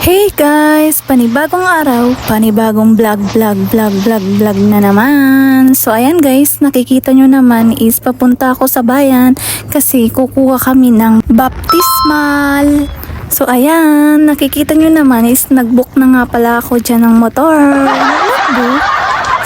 Hey guys! Panibagong araw, panibagong vlog na naman. So ayan guys, nakikita nyo naman is papunta ako sa bayan kasi kukuha kami ng baptismal. So ayan, nakikita nyo naman is nagbook na nga pala ako dyan ng motor. Nagbook?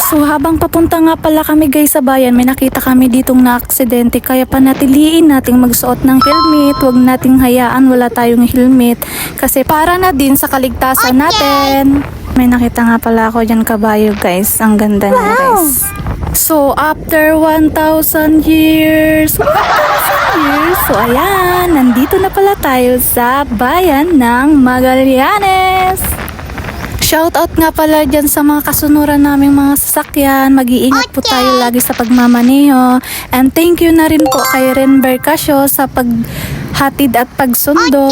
So habang papunta nga pala kami guys sa bayan, may nakita kami ditong na-aksidente, kaya panatiliin nating magsuot ng helmet. Huwag nating hayaan wala tayong helmet kasi para na din sa kaligtasan natin. May nakita nga pala ako dyan kabayo guys, ang ganda niya guys. So after 1,000 years, so ayan, nandito na pala tayo sa bayan ng Magallanes. Shoutout nga pala dyan sa mga kasunuran naming mga sasakyan. Mag-iingat po tayo lagi sa pagmamaneho. And thank you na rin po kay Renber Casio sa paghatid at pagsundo.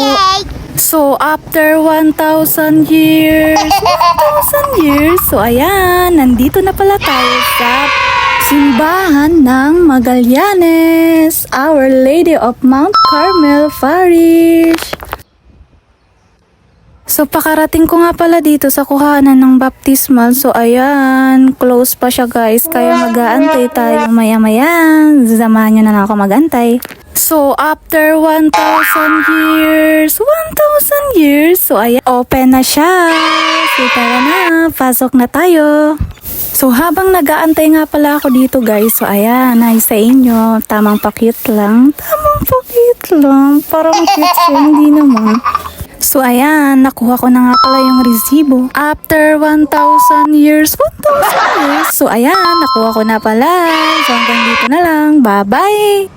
So after 1,000 years, so ayan, nandito na pala tayo sa simbahan ng Magallanes, Our Lady of Mount Carmel Parish. So pakarating ko nga pala dito sa kuhanan ng baptismal. So ayan, close pa siya guys, kaya mag-aantay tayo maya-maya. Samahan nyo na lang ako mag-antay. So after 1,000 years, so ayan, open na siya. So tara na, pasok na tayo. So habang nag-aantay nga pala ako dito guys, so ayan, ay sa inyo, tamang pakit lang. Parang cute siya, hindi naman. So ayan, nakuha ko na nga pala yung resibo. After 1,000 years. So ayan, nakuha ko na pala. So hanggang dito na lang. Bye-bye!